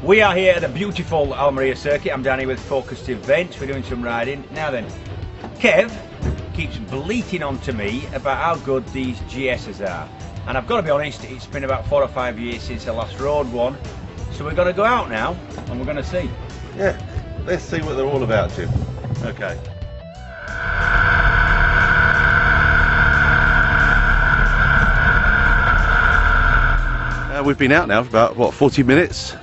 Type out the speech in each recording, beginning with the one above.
We are here at the beautiful Almeria circuit. I'm down here with Focused Events. We're doing some riding. Now then, Kev keeps bleating on to me about how good these GSs are. And I've got to be honest, it's been about 4 or 5 years since I last rode one. So we're going to go out now and we're going to see. Yeah, let's see what they're all about, Jim. Okay. We've been out now for about, what, 40 minutes?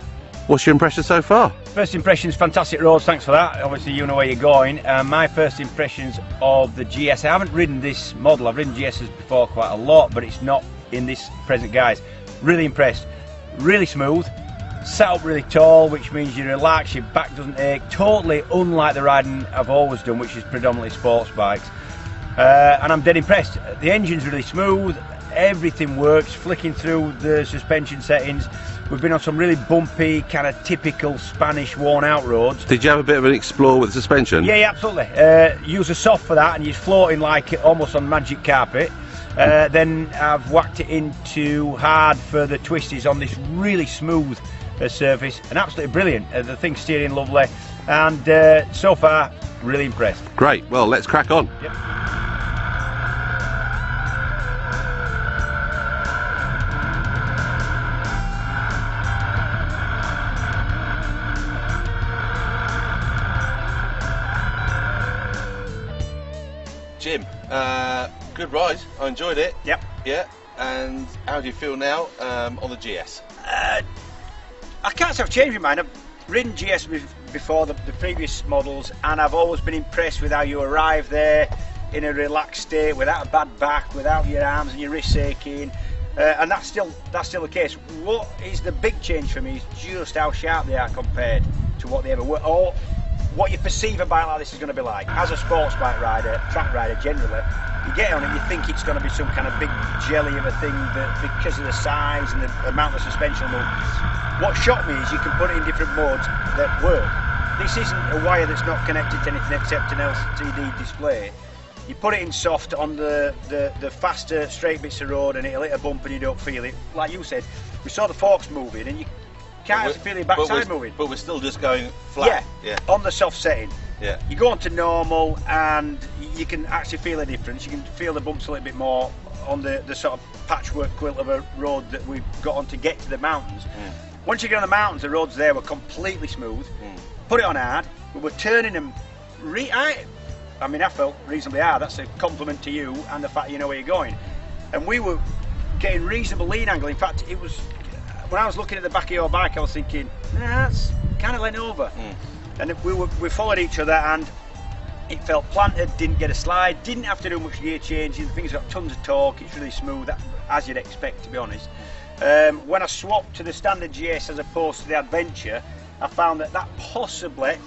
What's your impression so far? First impressions, fantastic roads, thanks for that. Obviously you know where you're going. My first impressions of the GS, I haven't ridden this model, I've ridden GSs before quite a lot, but it's not in this present guise. Really impressed, really smooth, sat up really tall, which means you relax, your back doesn't ache, totally unlike the riding I've always done, which is predominantly sports bikes. And I'm dead impressed. The engine's really smooth, everything works, flicking through the suspension settings. We've been on some really bumpy, kind of typical Spanish worn out roads. Did you have a bit of an explore with the suspension? Yeah, absolutely. Use a soft for that and you're floating like almost on magic carpet. Then I've whacked it into hard for the twisties on this really smooth surface, and absolutely brilliant. The thing's steering lovely, and so far really impressed. Great, well let's crack on. Yep. Jim, good ride. I enjoyed it. Yep. Yeah. And how do you feel now on the GS? I can't say I've changed my mind. I've ridden GS before the previous models, and I've always been impressed with how you arrive there in a relaxed state, without a bad back, without your arms and your wrists aching, and that's still the case. What is the big change for me is just how sharp they are compared to what they ever were, or what you perceive a bike like this is going to be like. As a sports bike rider, track rider generally, you get on it, you think it's going to be some kind of big jelly of a thing that, because of the size and the amount of suspension. What shocked me is you can put it in different modes that work. This isn't a wire that's not connected to anything except an LCD display. You put it in soft on the faster straight bits of road and it'll hit a bump and you don't feel it. Like you said, we saw the forks moving and you can't feel your backside moving. But we're still just going flat. Yeah, on the soft setting. Yeah. You go on to normal and you can actually feel a difference. You can feel the bumps a little bit more on the sort of patchwork quilt of a road that we've got on to get to the mountains. Once you get on the mountains, the roads there were completely smooth. Put it on hard, we were turning them, I mean I felt reasonably hard. That's a compliment to you and the fact you know where you're going. And we were getting reasonable lean angle. In fact, it was, when I was looking at the back of your bike, I was thinking, nah, that's kind of leaning over. And we followed each other and it felt planted, didn't get a slide, didn't have to do much gear changing. The thing's got tons of torque, it's really smooth, as you'd expect, to be honest. When I swapped to the standard GS as opposed to the Adventure, I found that possibly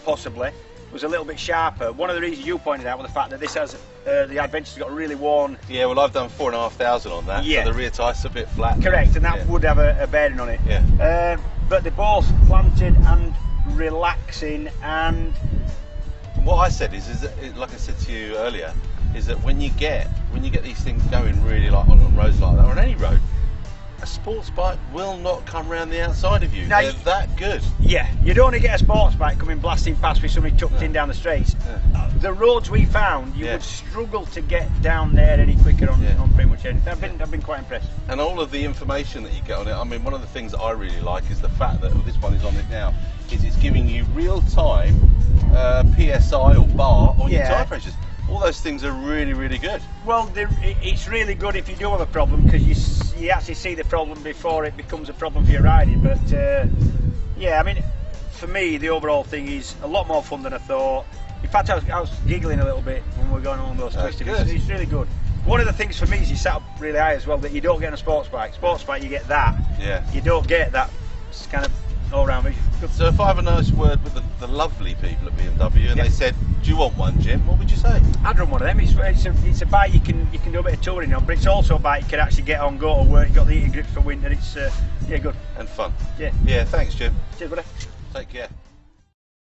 was a little bit sharper. One of the reasons you pointed out was the fact that this has the Adventure's got a really worn. Yeah, well I've done 4,500 on that. Yeah. So the rear tyre's a bit flat. Correct, and that would have a bearing on it. Yeah. But they're both planted and relaxing, and what I said is that, like I said to you earlier, is that when you get these things going really like on roads like that, or on any road, a sports bike will not come round the outside of you. Now, they're that good. Yeah, you don't want to get a sports bike coming blasting past with somebody tucked in down the straights. The roads we found, you would struggle to get down there any quicker on pretty much anything. I've been quite impressed. And all of the information that you get on it, I mean, one of the things that I really like is the fact that this one is on it now, is it's giving you real-time PSI or bar on your tyre pressures. All those things are really, really good. Well, it's really good if you do have a problem, because you actually see the problem before it becomes a problem for your riding. But yeah, I mean, for me, the overall thing is a lot more fun than I thought. In fact, I was giggling a little bit when we were going on those twists. It's really good. One of the things for me is you sat up really high as well, that you don't get on a sports bike. Sports bike, you get that. Yeah. You don't get that kind of all-round vision. So if I have a nice word with the lovely people at BMW and they said, do you want one, Jim? What would you say? I'd run one of them. It's a bike you can do a bit of touring on, but it's also a bike you can actually get on, go to work. You've got the heating grips for winter. It's yeah, good. And fun. Yeah. Yeah, thanks, Jim. Cheers, buddy. Take care.